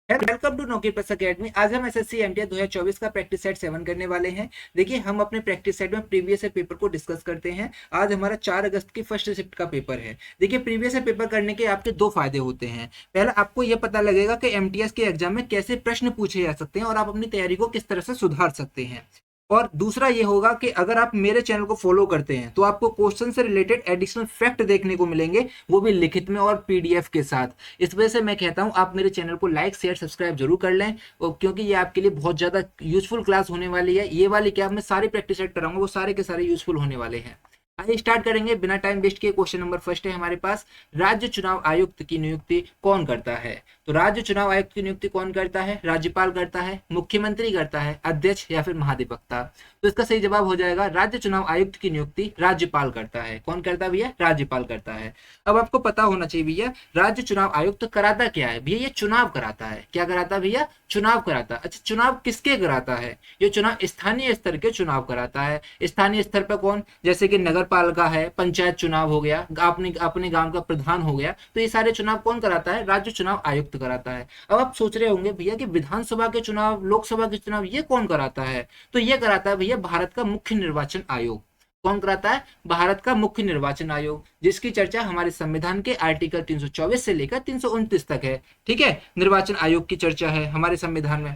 Welcome to नौकरी plus academy. आज हम एसएससी एमटीएस 2024 का प्रैक्टिस सेट 7 करने वाले हैं। देखिए, हम अपने प्रैक्टिस सेट में प्रीवियस ईयर पेपर को डिस्कस करते हैं। आज हमारा 4 अगस्त की फर्स्ट शिफ्ट का पेपर है। देखिए, प्रीवियस ईयर पेपर करने के आपके दो फायदे होते हैं। पहला, आपको यह पता लगेगा कि एमटीएस के एग्जाम में कैसे प्रश्न पूछे जा सकते हैं और आप अपनी तैयारी को किस तरह से सुधार सकते हैं। और दूसरा ये होगा कि अगर आप मेरे चैनल को फॉलो करते हैं तो आपको क्वेश्चन से रिलेटेड एडिशनल फैक्ट देखने को मिलेंगे, वो भी लिखित में और पीडीएफ के साथ। इस वजह से मैं कहता हूं आप मेरे चैनल को लाइक शेयर सब्सक्राइब जरूर कर लें, और क्योंकि ये आपके लिए बहुत ज़्यादा यूजफुल क्लास होने वाली है। ये वाली क्या मैं सारी प्रैक्टिस सेट कराऊंगा, वो सारे के सारे यूजफुल होने वाले हैं। आइए स्टार्ट करेंगे बिना टाइम वेस्ट किए। क्वेश्चन नंबर फर्स्ट है हमारे पास, राज्य चुनाव आयुक्त की नियुक्ति कौन करता है? तो राज्य चुनाव आयुक्त की नियुक्ति कौन करता है? राज्यपाल करता है, मुख्यमंत्री करता है, अध्यक्ष या फिर महाधिवक्ता? तो इसका सही जवाब हो जाएगा राज्य चुनाव आयुक्त की नियुक्ति राज्यपाल करता है। कौन करता है भैया? राज्यपाल करता है। अब आपको पता होना चाहिए भैया, राज्य चुनाव आयुक्त कराता क्या है भैया? ये चुनाव कराता है। क्या कराता है भैया? चुनाव कराता है। अच्छा, चुनाव किसके कराता है? ये चुनाव स्थानीय स्तर के चुनाव कराता है। स्थानीय स्तर पर कौन? जैसे कि नगर पालिका है, पंचायत चुनाव हो गया, अपने अपने गांव का प्रधान हो गया, तो ये सारे चुनाव कौन कराता है? राज्य चुनाव आयुक्त कराता है। अब आप सोच रहे होंगे भैया कि विधानसभा के चुनाव, लोकसभा के चुनाव ये कौन कराता है? तो ये कराता है भैया भारत का मुख्य निर्वाचन आयोग। कौन कराता है? भारत का मुख्य निर्वाचन आयोग, जिसकी चर्चा हमारे संविधान के आर्टिकल 324 से लेकर 329 तक है। ठीक है, निर्वाचन आयोग की चर्चा है हमारे संविधान में।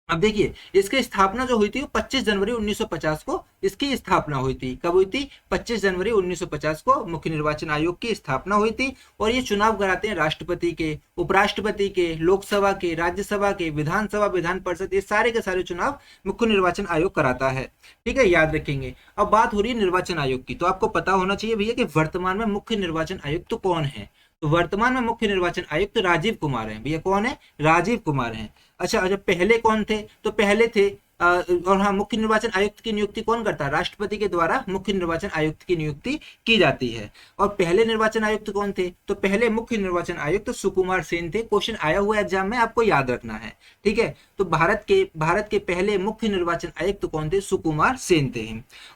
अब देखिए, इसकी स्थापना जो हुई थी वो 25 जनवरी 1950 को इसकी स्थापना हुई थी। कब हुई थी? 25 जनवरी 1950 को मुख्य निर्वाचन आयोग की स्थापना हुई थी। और ये चुनाव कराते हैं राष्ट्रपति के, उपराष्ट्रपति के, लोकसभा के, राज्यसभा के, विधानसभा, विधान परिषद, ये सारे के सारे चुनाव मुख्य निर्वाचन आयोग कराता है। ठीक है, याद रखेंगे। अब बात हो रही है निर्वाचन आयोग की, तो आपको पता होना चाहिए भैया कि वर्तमान में मुख्य निर्वाचन आयुक्त तो कौन है? तो वर्तमान में मुख्य निर्वाचन आयुक्त राजीव कुमार हैं। भैया कौन है? राजीव कुमार हैं। अच्छा अच्छा, पहले कौन थे? तो पहले थे और हाँ, मुख्य निर्वाचन आयुक्त की नियुक्ति कौन करता है? राष्ट्रपति के द्वारा मुख्य निर्वाचन आयुक्त की नियुक्ति की जाती है। और पहले निर्वाचन आयुक्त कौन थे? तो पहले मुख्य निर्वाचन आयुक्त सुकुमार सेन थे। क्वेश्चन आया हुआ एग्जाम में, आपको याद रखना है। ठीक है, तो भारत के पहले मुख्य निर्वाचन आयुक्त कौन थे? सुकुमार सेन थे।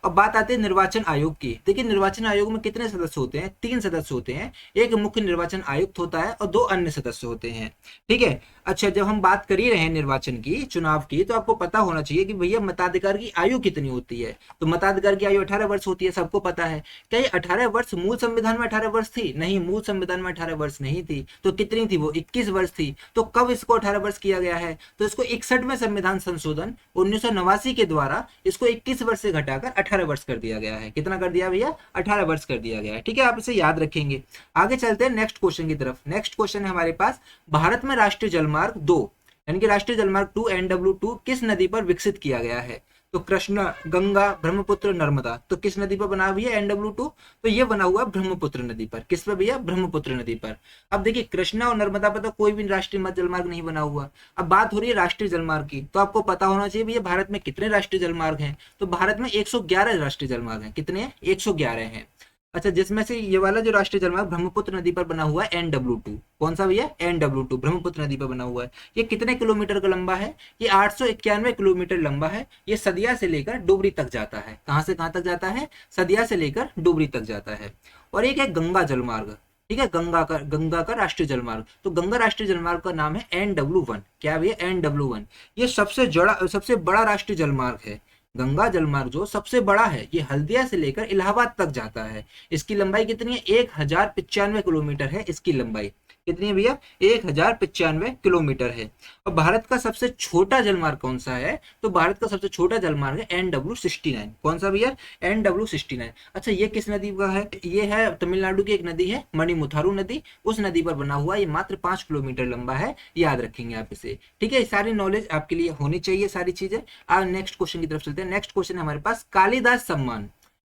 अब बात आती है निर्वाचन आयोग की। देखिए, निर्वाचन आयोग में कितने सदस्य होते हैं? 3 सदस्य होते हैं। एक मुख्य निर्वाचन आयुक्त होता है और 2 अन्य सदस्य होते हैं। ठीक है। अच्छा, जब हम बात कर ही रहे हैं निर्वाचन की, चुनाव की, तो आपको पता होना चाहिए कि भैया मताधिकार की आयु कितनी होती है? तो मताधिकार की आयु 18 वर्ष होती है, सबको पता है। क्या ये 18 वर्ष मूल संविधान में 18 वर्ष थी? नहीं, मूल संविधान में 18 वर्ष नहीं थी। तो कितनी थी वो? 21 वर्ष थी। तो कब इसको 18 वर्ष किया गया है? तो इसको 61वें संविधान संशोधन 1989 के द्वारा इसको 21 वर्ष से घटाकर 18 वर्ष कर दिया गया है। कितना कर दिया भैया? 18 वर्ष कर दिया गया है। ठीक है, आप इसे याद रखेंगे। आगे चलते हैं नेक्स्ट क्वेश्चन की तरफ। नेक्स्ट क्वेश्चन है हमारे पास, भारत में राष्ट्रीय जलमार्ग 2 यानी कि राष्ट्रीय जलमार्ग 2 NW2 किस नदी पर विकसित किया गया है? तो कृष्णा, गंगा, ब्रह्मपुत्र, नर्मदा। तो किस नदी पर बना हुआ है NW2? तो ये बना हुआ है ब्रह्मपुत्र नदी पर। किस पर भैया? ब्रह्मपुत्र नदी पर। अब देखिए, कृष्णा और नर्मदा पर तो कोई भी राष्ट्रीय जलमार्ग नहीं बना हुआ। अब बात हो रही है राष्ट्रीय जलमार्ग की, तो आपको पता होना चाहिए भैया भारत में कितने राष्ट्रीय जलमार्ग हैं? तो भारत में 111 राष्ट्रीय जलमार्ग हैं। कितने हैं? 111 हैं। अच्छा, जिसमें से ये वाला जो राष्ट्रीय जलमार्ग ब्रह्मपुत्र नदी पर बना हुआ है NW2, कौन सा भैया? NW2 ब्रह्मपुत्र नदी पर बना हुआ है। ये कितने किलोमीटर का लंबा है? ये 891 किलोमीटर लंबा है। ये सदिया से लेकर डुबरी तक जाता है। कहां से कहां तक जाता है? सदिया से लेकर डुबरी तक जाता है। और एक है गंगा जलमार्ग। ठीक है, गंगा का राष्ट्रीय जलमार्ग। तो गंगा राष्ट्रीय जलमार्ग का नाम है NW1। क्या भैया? NW1। ये सबसे बड़ा राष्ट्रीय जलमार्ग है। गंगा जलमार्ग जो सबसे बड़ा है, ये हल्दिया से लेकर इलाहाबाद तक जाता है। इसकी लंबाई कितनी है? 1095 किलोमीटर है इसकी लंबाई। कितनी है भैया? 1095 किलोमीटर है। और भारत का सबसे छोटा जलमार्ग कौन सा है? तो भारत का सबसे छोटा जलमार्ग है NW69। कौन सा भैया? NW69। अच्छा, ये किस नदी का है? ये है तमिलनाडु की एक नदी है, मणिमुथारू नदी। उस नदी पर बना हुआ, ये मात्र 5 किलोमीटर लंबा है। याद रखेंगे आप इसे। ठीक है, सारी नॉलेज आपके लिए होनी चाहिए, सारी चीजें। आज नेक्स्ट क्वेश्चन की तरफ चलते हैं। नेक्स्ट क्वेश्चन है हमारे पास, कालिदास सम्मान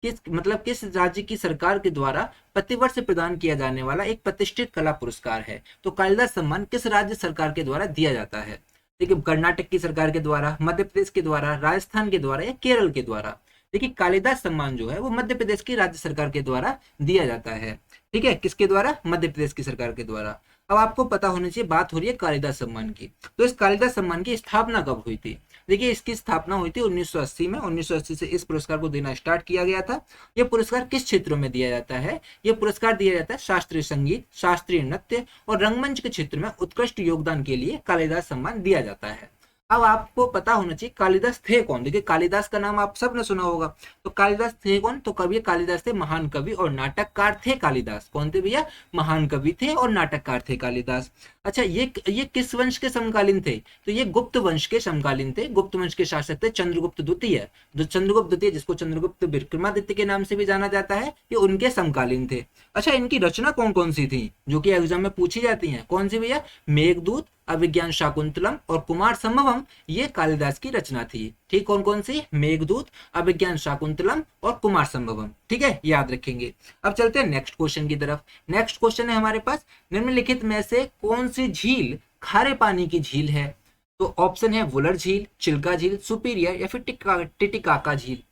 किस राज्य की सरकार के द्वारा प्रतिवर्ष प्रदान किया जाने वाला एक प्रतिष्ठित कला पुरस्कार है? तो कालिदास सम्मान किस राज्य सरकार के द्वारा दिया जाता है? देखिए, कर्नाटक की सरकार के द्वारा, मध्य प्रदेश के द्वारा, राजस्थान के द्वारा या केरल के द्वारा? देखिए, कालिदास सम्मान जो है वो मध्य प्रदेश की राज्य सरकार के द्वारा दिया जाता है। ठीक है, किसके द्वारा? मध्य प्रदेश की सरकार के द्वारा। अब आपको पता होना चाहिए, बात हो रही है कालिदास सम्मान की, तो इस कालिदास सम्मान की स्थापना कब हुई थी? देखिए इसकी स्थापना हुई थी 1980 में। 1980 से इस पुरस्कार को देना स्टार्ट किया गया था। ये पुरस्कार किस क्षेत्रों में दिया जाता है? ये पुरस्कार दिया जाता है शास्त्रीय संगीत, शास्त्रीय नृत्य और रंगमंच के क्षेत्र में उत्कृष्ट योगदान के लिए कालिदास सम्मान दिया जाता है। अब आपको पता होना चाहिए कालिदास थे कौन। देखिए कालिदास का नाम आप सबने सुना होगा, तो कालिदास थे कौन? तो कवि कालिदास थे, महान कवि और नाटककार थे कालिदास। कौन थे भैया? महान कवि थे और नाटककार थे कालिदास। अच्छा ये किस वंश के समकालीन थे? तो ये गुप्त वंश के समकालीन थे। गुप्त वंश के शासक थे चंद्रगुप्त द्वितीय। जो चंद्रगुप्त द्वितीय, जिसको चंद्रगुप्त विक्रमादित्य के नाम से भी जाना जाता है, ये उनके समकालीन थे। अच्छा इनकी रचना कौन कौन सी थी जो कि एग्जाम में पूछी जाती हैं? कौन सी भैया? मेघदूत, अभिज्ञान शाकुंतलम और कुमार संभवम, ये कालिदास की रचना थी। ठीक, कौन कौन सी? मेघदूत, अभिज्ञान शाकुंतलम और कुमार संभवम। ठीक है, याद रखेंगे। अब चलते हैं नेक्स्ट क्वेश्चन की तरफ। नेक्स्ट क्वेश्चन है हमारे पास, निम्नलिखित में से कौन सी झील खारे पानी की झील है? तो ऑप्शन है वुलर झील, चिल्का झील, सुपीरियर या फिर टिटिकाका झील।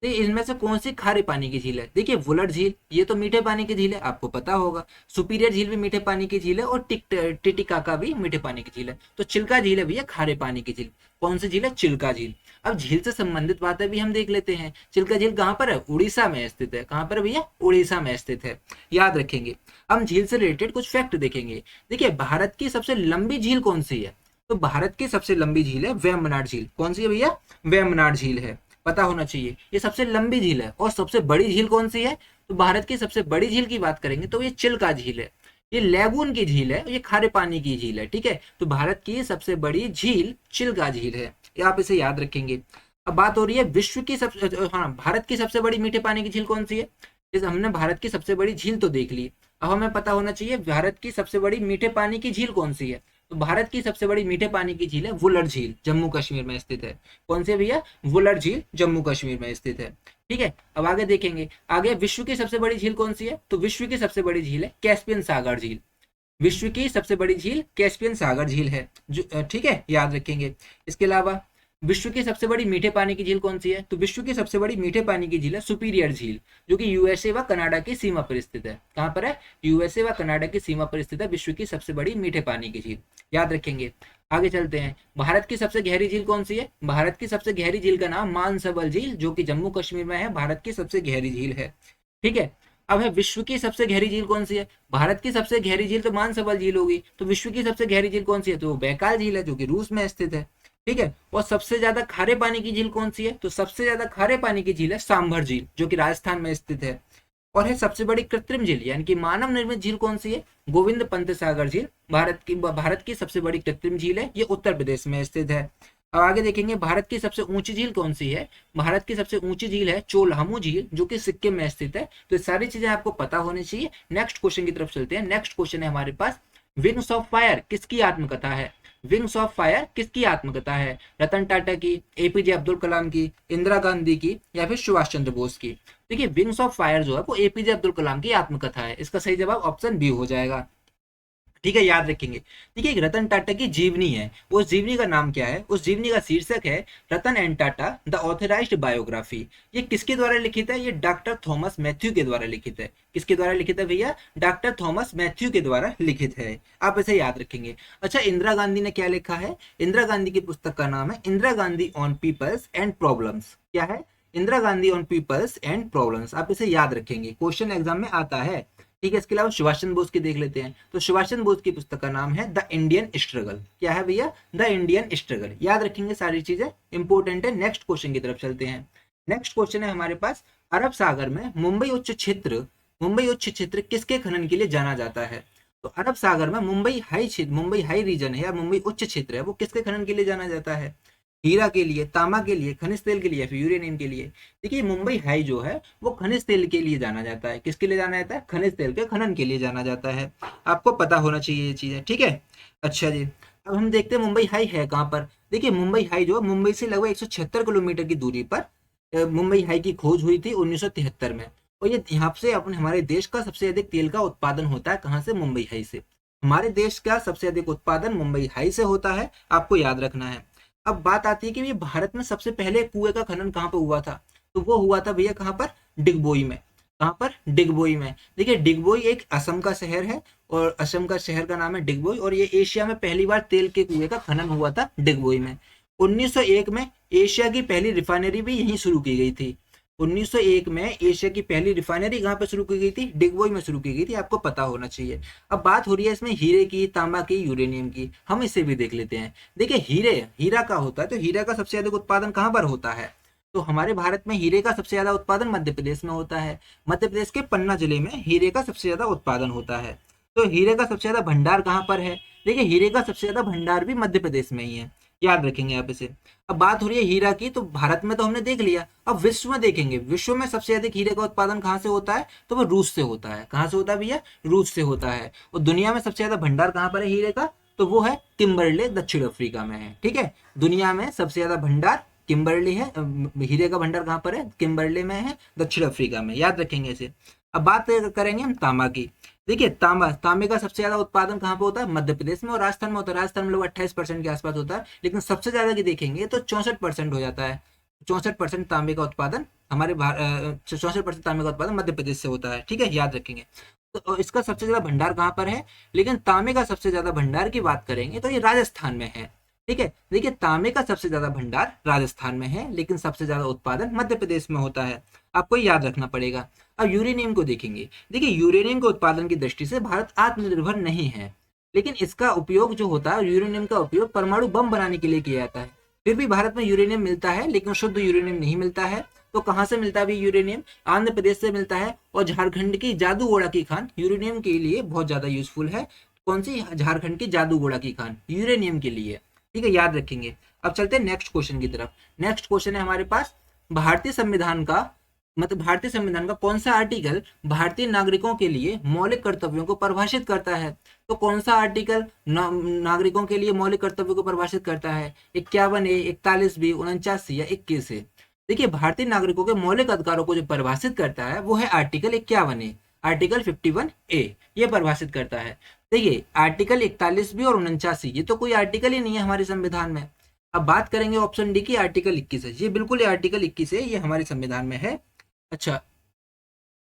तो इनमें से कौन सी खारे पानी की झील है? देखिए वुलर झील ये तो मीठे पानी की झील है, आपको पता होगा। सुपीरियर झील भी मीठे पानी की झील है और टिटिकाका भी मीठे पानी की झील है। तो चिल्का झील है भैया खारे पानी की झील। कौन सी झील है? चिल्का झील। अब झील से संबंधित बातें भी हम देख लेते हैं। चिल्का झील कहाँ पर है? उड़ीसा में स्थित है। कहाँ पर भैया? उड़ीसा में स्थित है, याद रखेंगे। हम झील से रिलेटेड कुछ फैक्ट देखेंगे। देखिए भारत की सबसे लंबी झील कौन सी है? तो भारत की सबसे लंबी झील है वेम्बनाड झील। कौन सी है भैया? वेम्बनाड झील है, पता होना चाहिए। ये सबसे लंबी झील है। और सबसे बड़ी झील कौन सी है? तो भारत की सबसे बड़ी झील की बात करेंगे तो ये चिल्का झील है। ये लेगून की झील है, ये खारे पानी की झील है। ठीक है, तो भारत की सबसे बड़ी झील चिल्का झील है, ये आप इसे याद रखेंगे। अब बात हो रही है विश्व की भारत की सबसे बड़ी मीठे पानी की झील कौन सी है? इस हमने भारत की सबसे बड़ी झील तो देख ली। अब हमें पता होना चाहिए भारत की सबसे बड़ी मीठे पानी की झील कौन सी है? तो भारत की सबसे बड़ी मीठे पानी की झील है वुलर झील, जम्मू कश्मीर में स्थित है। कौन सी है भैया? वुलर झील, जम्मू कश्मीर में स्थित है। ठीक है, अब आगे देखेंगे। आगे विश्व की सबसे बड़ी झील कौन सी है? तो विश्व की सबसे बड़ी झील है कैस्पियन सागर झील। विश्व की सबसे बड़ी झील कैस्पियन सागर झील है। ठीक है, याद रखेंगे। इसके अलावा विश्व की सबसे बड़ी मीठे पानी की झील कौन सी है? तो विश्व की सबसे बड़ी मीठे पानी की झील है सुपीरियर झील, जो कि यूएसए व कनाडा की सीमा पर स्थित है। कहाँ पर है? यूएसए व कनाडा की सीमा पर स्थित है विश्व की सबसे बड़ी मीठे पानी की झील, याद रखेंगे। आगे चलते हैं। भारत की सबसे गहरी झील कौन सी है? भारत की सबसे गहरी झील का नाम मानसबल झील, जो कि जम्मू कश्मीर में है, भारत की सबसे गहरी झील है। ठीक है, अब है विश्व की सबसे गहरी झील कौन सी है? भारत की सबसे गहरी झील तो मानसबल झील होगी, तो विश्व की सबसे गहरी झील कौन सी है? तो बैकाल झील है, जो कि रूस में स्थित है। ठीक है, और सबसे ज्यादा खारे पानी की झील कौन सी है? तो सबसे ज्यादा खारे पानी की झील है सांभर झील, जो कि राजस्थान में स्थित है। और है सबसे बड़ी कृत्रिम झील यानी कि मानव निर्मित झील कौन सी है? गोविंद पंत सागर झील भारत की सबसे बड़ी कृत्रिम झील है, ये उत्तर प्रदेश में स्थित है। अब आगे देखेंगे भारत की सबसे ऊंची झील कौन सी है? भारत की सबसे ऊंची झील है चोलहामू झील, जो कि सिक्किम में स्थित है। तो ये सारी चीजें आपको पता होनी चाहिए। नेक्स्ट क्वेश्चन की तरफ चलते हैं। नेक्स्ट क्वेश्चन है हमारे पास, विंग्स ऑफ फायर किसकी आत्मकथा है? विंग्स ऑफ फायर किसकी आत्मकथा है? रतन टाटा की, एपीजे अब्दुल कलाम की, इंदिरा गांधी की या फिर सुभाष चंद्र बोस की? देखिए विंग्स ऑफ फायर जो है वो एपीजे अब्दुल कलाम की आत्मकथा है। इसका सही जवाब ऑप्शन बी हो जाएगा। ठीक है, याद रखेंगे। देखिए एक रतन टाटा की जीवनी है, उस जीवनी का नाम क्या है? उस जीवनी का शीर्षक है Ratan and Tata the authorised biography. ये किसके द्वारा लिखित है? ये डॉक्टर थॉमस मैथ्यू के द्वारा लिखित है। किसके द्वारा लिखित है भैया? डॉक्टर थॉमस मैथ्यू के द्वारा लिखित है, आप इसे याद रखेंगे। अच्छा इंदिरा गांधी ने क्या लिखा है? इंदिरा गांधी की पुस्तक का नाम है Indira Gandhi on people's and problems. क्या है? Indira Gandhi on people's and problems, आप इसे याद रखेंगे, क्वेश्चन एग्जाम में आता है। ठीक है, इसके अलावा सुभाष चंद्र बोस की देख लेते हैं। तो सुभाष चंद्र बोस की पुस्तक का नाम है द इंडियन स्ट्रगल। क्या है भैया? द इंडियन स्ट्रगल, याद रखेंगे, सारी चीजें इंपॉर्टेंट है। नेक्स्ट क्वेश्चन की तरफ चलते हैं। नेक्स्ट क्वेश्चन है हमारे पास, अरब सागर में मुंबई उच्च क्षेत्र किसके खनन के लिए जाना जाता है? तो अरब सागर में मुंबई हाई रीजन है या मुंबई उच्च क्षेत्र है, वो किसके खनन के लिए जाना जाता है? हीरा के लिए, तांबा के लिए, खनिज तेल के लिए या फिर यूरेनियम के लिए? देखिए मुंबई हाई जो है वो खनिज तेल के लिए जाना जाता है। किसके लिए जाना जाता है? खनिज तेल के खनन के लिए जाना जाता है, आपको पता होना चाहिए ये चीजें। ठीक है, अच्छा जी, अब हम देखते हैं मुंबई हाई है कहाँ पर। देखिए मुंबई हाई जो है मुंबई से लगभग 176 किलोमीटर की दूरी पर मुंबई हाई की खोज हुई थी 1973 में। और ये यहाँ से अपने हमारे देश का सबसे अधिक तेल का उत्पादन होता है। कहाँ से? मुंबई हाई से। हमारे देश का सबसे अधिक उत्पादन मुंबई हाई से होता है, आपको याद रखना है। अब बात आती है कि ये भारत में सबसे पहले कुएं का खनन कहाँ पर हुआ था? तो वो हुआ था भैया कहाँ पर? डिगबोई में। कहाँ पर? डिगबोई में। देखिए डिगबोई एक असम का शहर है और असम का शहर का नाम है डिगबोई, और ये एशिया में पहली बार तेल के कुएं का खनन हुआ था डिगबोई में। 1901 में एशिया की पहली रिफाइनरी भी यहीं शुरू की गई थी। 1901 में एशिया की पहली रिफाइनरी कहाँ पे शुरू की गई थी? डिगबोई में शुरू की गई थी, आपको पता होना चाहिए। अब बात हो रही है इसमें हीरे की, तांबा की, यूरेनियम की, हम इसे भी देख लेते हैं। देखिए हीरा का होता है, तो हीरा का सबसे ज्यादा उत्पादन कहाँ पर होता है? तो हमारे भारत में हीरे का सबसे ज्यादा उत्पादन मध्य प्रदेश में होता है। मध्य प्रदेश के पन्ना जिले में हीरे का सबसे ज्यादा उत्पादन होता है। तो हीरे का सबसे ज्यादा भंडार कहाँ पर है? देखिए हीरे का सबसे ज्यादा भंडार भी मध्य प्रदेश में ही है, याद रखेंगे आप इसे। अब बात हो रही है हीरा की, तो भारत में तो हमने देख लिया, अब विश्व में देखेंगे। विश्व में सबसे अधिक हीरे का उत्पादन कहाँ से होता है? तो वो रूस से होता है। कहाँ से होता है भैया? रूस से होता है। और दुनिया में सबसे ज्यादा भंडार कहाँ पर है हीरे का? तो वो है किम्बरले, दक्षिण अफ्रीका में है। ठीक है, दुनिया में सबसे ज्यादा भंडार किम्बरले है। हीरे का भंडार कहाँ पर है? किम्बरले में है, दक्षिण अफ्रीका में, याद रखेंगे इसे। अब बात करेंगे हम तांबा की। देखिए तांबे का सबसे ज्यादा उत्पादन कहाँ पे होता है? मध्य प्रदेश में और राजस्थान में होता है। राजस्थान में लोग 28% के आसपास होता है, लेकिन सबसे ज्यादा की देखेंगे तो 64% हो जाता है। 64% तांबे का उत्पादन 64% तांबे का उत्पादन मध्य प्रदेश से होता है। ठीक है, याद रखेंगे। तो इसका सबसे ज्यादा भंडार कहाँ पर है? लेकिन तांबे का सबसे ज्यादा भंडार की बात करेंगे तो ये राजस्थान में है। ठीक है, देखिए तांबे का सबसे ज्यादा भंडार राजस्थान में है, लेकिन सबसे ज्यादा उत्पादन मध्य प्रदेश में होता है, आपको याद रखना पड़ेगा। अब यूरेनियम को देखेंगे। देखिए यूरेनियम के उत्पादन की दृष्टि से भारत आत्मनिर्भर नहीं है, लेकिन इसका उपयोग जो होता है, यूरेनियम का उपयोग परमाणु बम बनाने के लिए किया जाता है। फिर भी भारत में यूरेनियम मिलता है, लेकिन शुद्ध यूरेनियम नहीं मिलता है। तो कहाँ से मिलता है भी यूरेनियम? आंध्र प्रदेश से मिलता है। और झारखंड की जादूगोड़ा की खान यूरेनियम के लिए बहुत ज्यादा यूजफुल है। कौन सी? झारखंड की जादूगोड़ा की खान यूरेनियम के लिए। ठीक है, याद रखेंगे। अब चलते हैं नेक्स्ट क्वेश्चन की तरफ। नेक्स्ट क्वेश्चन है हमारे पास, भारतीय संविधान का भारतीय संविधान का कौन सा आर्टिकल भारतीय नागरिकों के लिए मौलिक कर्तव्यों को परिभाषित करता है? तो कौन सा आर्टिकल नागरिकों के लिए मौलिक कर्तव्यों को परिभाषित करता है? 51A, 41B, 49C या 21A? देखिए भारतीय नागरिकों के मौलिक अधिकारों को जो परिभाषित करता है वो है आर्टिकल 51A, आर्टिकल 51A ये परिभाषित करता है। देखिए आर्टिकल 41B और 49C ये तो कोई आर्टिकल ही नहीं है हमारे संविधान में। अब बात करेंगे ऑप्शन डी की, आर्टिकल 21 है। ये बिल्कुल आर्टिकल 21 है, ये हमारे संविधान में है। अच्छा,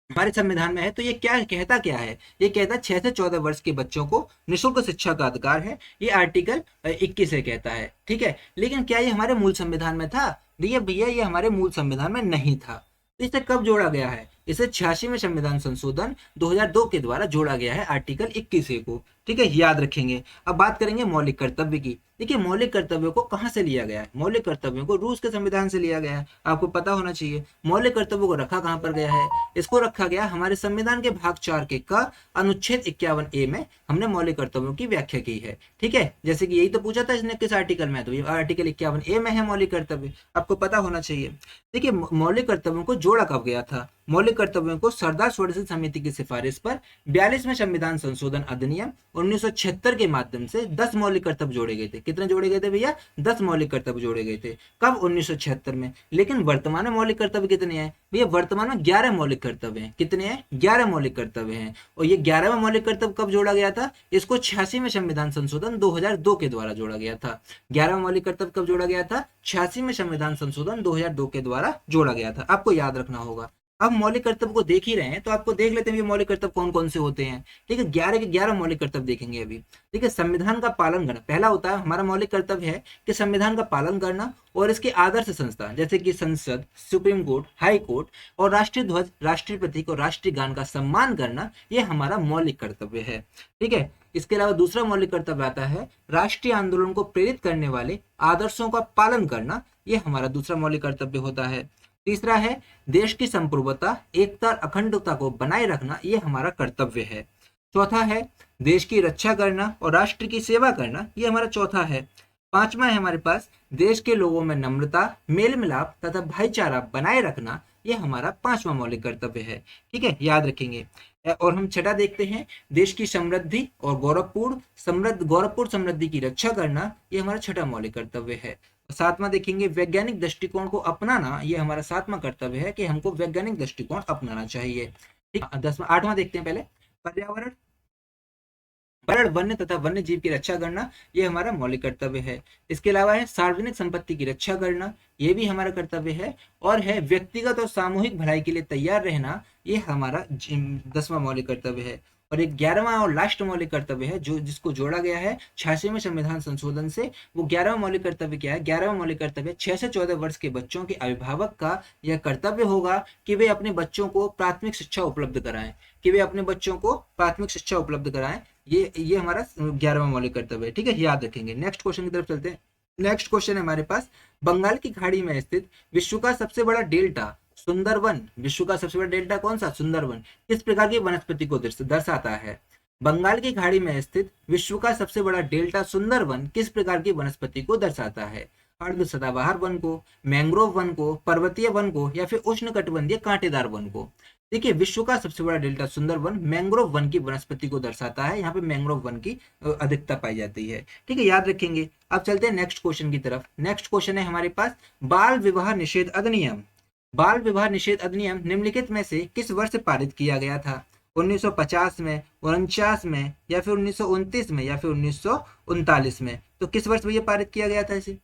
हमारे संविधान में है। तो ये क्या कहता, क्या है? ये कहता है 6 से 14 वर्ष के बच्चों को निःशुल्क शिक्षा का अधिकार है। ये आर्टिकल 21 से कहता है। ठीक है, लेकिन क्या ये हमारे मूल संविधान में था? देखिए भैया ये हमारे मूल संविधान में नहीं था। तो इसे कब जोड़ा गया है? इसे 86वें संविधान संशोधन 2002 के द्वारा जोड़ा गया है, आर्टिकल 21 को। ठीक है, याद रखेंगे। अब बात करेंगे मौलिक कर्तव्य की। देखिए मौलिक कर्तव्यों को कहाँ से लिया गया है? मौलिक कर्तव्यों को रूस के संविधान से लिया गया है, आपको पता होना चाहिए। मौलिक कर्तव्यों को रखा कहाँ पर गया है? इसको रखा गया हमारे संविधान के भाग 4 के का अनुच्छेद 51A में हमने मौलिक कर्तव्यों की व्याख्या की है। ठीक है, जैसे कि यही तो पूछा था इसने किस आर्टिकल में, तो ये आर्टिकल 51A में है मौलिक कर्तव्य, आपको पता होना चाहिए। देखिए मौलिक कर्तव्यों को जोड़ा कब गया था? मौलिक कर्तव्यों को सरदार स्वदेशी समिति की सिफारिश पर 42वें संविधान संशोधन अधिनियम 1976 के माध्यम से 10 मौलिक कर्तव्य जोड़े गए थे। कितने जोड़े गए थे भैया? 10 मौलिक कर्तव्य जोड़े गए थे। कब? 1976 में। लेकिन वर्तमान में मौलिक कर्तव्य कितने हैं भैया? वर्तमान में 11 मौलिक कर्तव्य हैं। कितने हैं? 11 मौलिक कर्तव्य हैं। और ये 11वां मौलिक कर्तव्य कब जोड़ा गया था? इसको 86वें संविधान संशोधन 2002 के द्वारा जोड़ा गया था। 11वां मौलिक कर्तव्य कब जोड़ा गया था? 86वें संविधान संशोधन 2002 के द्वारा जोड़ा गया था, आपको याद रखना होगा। अब मौलिक कर्तव्य को देख ही रहे हैं तो आपको देख लेते हैं ये मौलिक कर्तव्य कौन कौन से होते हैं। ठीक है, 11 के 11 मौलिक कर्तव्य देखेंगे अभी। ठीक है, संविधान का पालन करना पहला होता है हमारा मौलिक कर्तव्य है कि संविधान का पालन करना और इसके आदर्श संस्था जैसे कि संसद, सुप्रीम कोर्ट, हाई कोर्ट और राष्ट्रीय ध्वज, राष्ट्रीय प्रतीक और राष्ट्रीय गान का सम्मान करना, ये हमारा मौलिक कर्तव्य है। ठीक है, इसके अलावा दूसरा मौलिक कर्तव्य आता है राष्ट्रीय आंदोलन को प्रेरित करने वाले आदर्शों का पालन करना, ये हमारा दूसरा मौलिक कर्तव्य होता है। तीसरा है देश की संप्रभुता, एकता और अखंडता को बनाए रखना, ये हमारा कर्तव्य है। चौथा है देश की रक्षा करना और राष्ट्र की सेवा करना, ये हमारा चौथा है। पांचवा है हमारे पास देश के लोगों में नम्रता, मेल मिलाप तथा भाईचारा बनाए रखना, ये हमारा पांचवा मौलिक कर्तव्य है। ठीक है, याद रखेंगे। और हम छठा देखते हैं देश की समृद्धि और गौरवपूर्ण समृद्धि की रक्षा करना, ये हमारा छठा मौलिक कर्तव्य है। सातवां देखेंगे वैज्ञानिक दृष्टिकोण को अपनाना, ये हमारा सातवां कर्तव्य है कि हमको वैज्ञानिक दृष्टिकोण अपनाना चाहिए। ठीक, आठवां देखते हैं पहले, पर्यावरण वन्य तथा वन्य जीव की रक्षा करना, ये हमारा मौलिक कर्तव्य है। इसके अलावा है सार्वजनिक संपत्ति की रक्षा करना, ये भी हमारा कर्तव्य है। और है व्यक्तिगत और सामूहिक भलाई के लिए तैयार रहना, ये हमारा 10वां मौलिक कर्तव्य है। और एक 11वां और लास्ट मौलिक कर्तव्य है जो जिसको जोड़ा गया है 86वें संविधान संशोधन से। वो 11वां मौलिक कर्तव्य क्या है? 11वां मौलिक कर्तव्य 6 से 14 वर्ष के बच्चों के अभिभावक का यह कर्तव्य होगा कि वे अपने बच्चों को प्राथमिक शिक्षा उपलब्ध कराएं, कि वे अपने बच्चों को प्राथमिक शिक्षा उपलब्ध कराएं। ये हमारा 11वां मौलिक कर्तव्य है, ठीक है, याद रखेंगे। नेक्स्ट क्वेश्चन की तरफ चलते हैं। नेक्स्ट क्वेश्चन है हमारे पास, बंगाल की खाड़ी में स्थित विश्व का सबसे बड़ा डेल्टा सुंदरवन, विश्व का सबसे बड़ा डेल्टा कौन सा? सुंदरवन, किस प्रकार की वनस्पति को दर्शाता है? बंगाल की खाड़ी में स्थित विश्व का सबसे बड़ा डेल्टा सुंदरवन किस प्रकार की वनस्पति को दर्शाता है? अर्ध सदाबहार वन को, मैंग्रोव वन को, पर्वतीय वन को, या फिर उष्णकटिबंधीय कांटेदार वन को? देखिए, विश्व का सबसे बड़ा डेल्टा सुंदरवन मैंग्रोव वन की वनस्पति को दर्शाता है। यहाँ पे मैंग्रोव वन की अधिकता पाई जाती है, ठीक है, याद रखेंगे। अब चलते हैं नेक्स्ट क्वेश्चन की तरफ। नेक्स्ट क्वेश्चन है हमारे पास, बाल विवाह निषेध अधिनियम। बाल विवाह निषेध अधिनियम निम्नलिखित में से किस वर्ष पारित किया गया था? 1950 में, 49 में, या फिर 1929 में, या फिर 1939 में? तो किस वर्ष में ये पारित किया गया था इसे?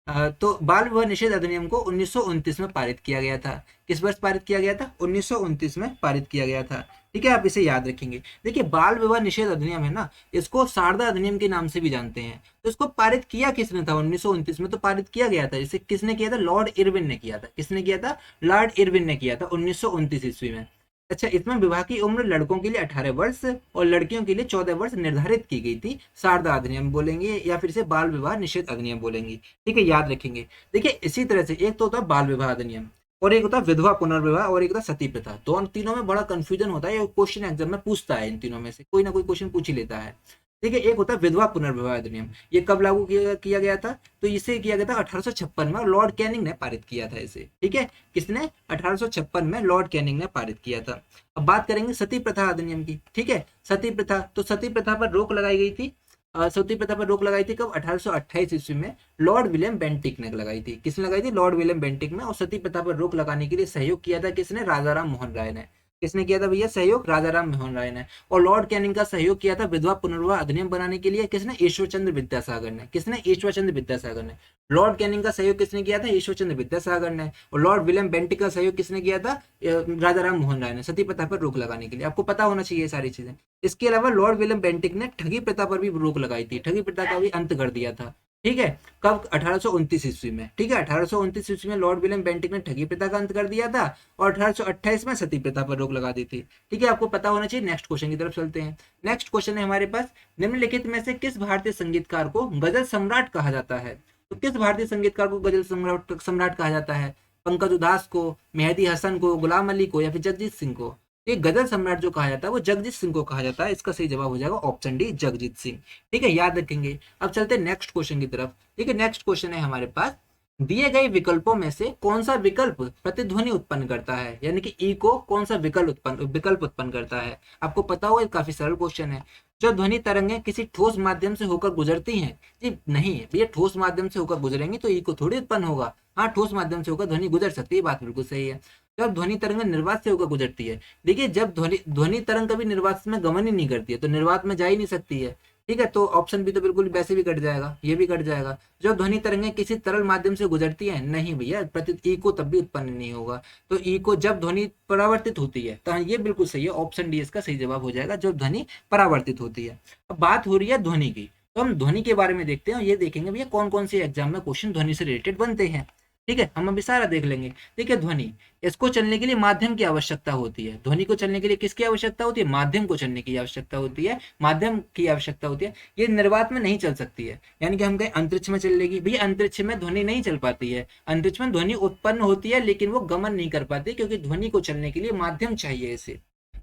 तो बाल विवाह निषेध अधिनियम को 1929 में पारित किया गया था। किस वर्ष पारित किया गया था? 1929 में पारित किया गया था, ठीक है, आप इसे याद रखेंगे। देखिए, बाल विवाह निषेध अधिनियम है ना, इसको शारदा अधिनियम के नाम से भी जानते हैं। तो इसको पारित किया किसने था? 1929 में तो पारित किया गया था। इसे किसने किया था? लॉर्ड इरविन ने किया था। किसने किया था? लॉर्ड इरविन ने किया था 1929 ईस्वी में। अच्छा, इसमें विवाह की उम्र लड़कों के लिए 18 वर्ष और लड़कियों के लिए 14 वर्ष निर्धारित की गई थी। शारदा अधिनियम बोलेंगे या फिर इसे बाल विवाह निषेध अधिनियम बोलेंगे, ठीक है, याद रखेंगे। देखिए, इसी तरह से एक तो होता है बाल विवाह अधिनियम, और एक होता है विधवा पुनर्विवाह, और एक होता है सती प्रथा। दोनों तीनों में बड़ा कंफ्यूजन होता है, क्वेश्चन एग्जाम में पूछता है, इन तीनों में से कोई ना कोई क्वेश्चन पूछ ही लेता है। देखिए, एक होता है विधवा पुनर्विवाह अधिनियम। ये कब लागू किया गया था? तो इसे किया गया था 1856 में, लॉर्ड कैनिंग ने पारित किया था इसे, ठीक है। किसने? 1856 में लॉर्ड कैनिंग ने पारित किया था। अब बात करेंगे सती प्रथा अधिनियम की, ठीक है। सती प्रथा, तो सती प्रथा पर रोक लगाई गई थी। सती प्रथा पर रोक लगाई थी कब? 1828 ईस्वी में लॉर्ड विलियम बेंटिक ने लगाई थी। किसने लगाई थी? लॉर्ड विलियम बेंटिक ने। और सती प्रथा पर रोक लगाने के लिए सहयोग किया था किसने? राजा राम मोहन राय ने। किसने किया था भैया सहयोग? राजा राम मोहन राय ने। और लॉर्ड कैनिंग का सहयोग किया था विधवा पुनर्विवाह अधिनियम बनाने के लिए किसने? ईश्वरचंद्र विद्यासागर ने। किसने? ईश्वरचंद्र विद्यासागर ने। लॉर्ड कैनिंग का सहयोग किसने किया था? ईश्वरचंद्र विद्यासागर ने। और लॉर्ड विलियम बेंटिक का सहयोग किसने किया था? राजा राम मोहन राय ने, सती प्रथा पर रोक लगाने के लिए। आपको पता होना चाहिए सारी चीजें। इसके अलावा लॉर्ड विलियम बेंटिक ने ठगी प्रथा पर भी रोक लगाई थी, ठगी प्रथा का भी अंत कर दिया था, ठीक है। कब? 1829 ईस्वी में, ठीक है। 1829 ईस्वी में लॉर्ड विलियम बेंटिक ने ठगी प्रथा का अंत कर दिया था, और 1828 में सती प्रथा पर रोक लगा दी थी, ठीक है, आपको पता होना चाहिए। नेक्स्ट क्वेश्चन की तरफ चलते हैं। नेक्स्ट क्वेश्चन है हमारे पास, निम्नलिखित में से किस भारतीय संगीतकार को गजल सम्राट कहा जाता है? तो किस भारतीय संगीतकार को गजल सम्राट कहा जाता है? पंकज उधास को, मेहदी हसन को, गुलाम अली को, या फिर जगजीत सिंह को? ये गजल सम्राट जो कहा जाता है वो जगजीत सिंह को कहा जाता है। इसका सही जवाब हो जाएगा ऑप्शन डी, जगजीत सिंह, ठीक है, याद रखेंगे। अब चलते हैं नेक्स्ट क्वेश्चन की तरफ। ठीक है, नेक्स्ट क्वेश्चन है हमारे पास, दिए गए विकल्पों में से कौन सा विकल्प प्रतिध्वनि उत्पन्न करता है? यानी कि ई को कौन सा विकल्प उत्पन्न करता है? आपको पता होगा, काफी सरल क्वेश्चन है। जो ध्वनि तरंगें किसी ठोस माध्यम से होकर गुजरती हैं, जी नहीं है भैया, ठोस माध्यम से होकर गुजरेंगी तो ई को थोड़ी उत्पन्न होगा। हाँ, ठोस माध्यम से होकर ध्वनि गुजर सकती है, बात बिल्कुल सही है। जब ध्वनि तरंग निर्वात से होकर गुजरती है, देखिए जब ध्वनि तरंग कभी निर्वात में गमन ही नहीं करती है तो निर्वात में जा ही नहीं सकती है, ठीक है। तो ऑप्शन बी तो बिल्कुल वैसे भी कट जाएगा, ये भी कट जाएगा। जो ध्वनि तरंगें किसी तरल माध्यम से गुजरती हैं, नहीं भैया, प्रति ई को तब भी उत्पन्न नहीं होगा। तो ई को जब ध्वनि परावर्तित होती है, तो ये बिल्कुल सही है, ऑप्शन डी इसका सही जवाब हो जाएगा, जब ध्वनि परावर्तित होती है। अब बात हो रही है ध्वनि की, तो हम ध्वनि के बारे में देखते हैं और ये देखेंगे भैया कौन कौन से एग्जाम में क्वेश्चन ध्वनि से रिलेटेड बनते हैं, ठीक है। हम अभी सारा देख लेंगे। देखिए, ध्वनि, इसको चलने के लिए माध्यम की आवश्यकता होती है। ध्वनि को चलने के लिए किसकी आवश्यकता होती है? माध्यम को चलने की आवश्यकता होती है, माध्यम की आवश्यकता होती है। ये निर्वात में नहीं चल सकती है, यानी कि हम कहें अंतरिक्ष में चलेगी, भैया अंतरिक्ष में ध्वनि नहीं चल पाती है। अंतरिक्ष में ध्वनि उत्पन्न होती है लेकिन वो गमन नहीं कर पाती, क्योंकि ध्वनि को चलने के लिए माध्यम चाहिए इसे,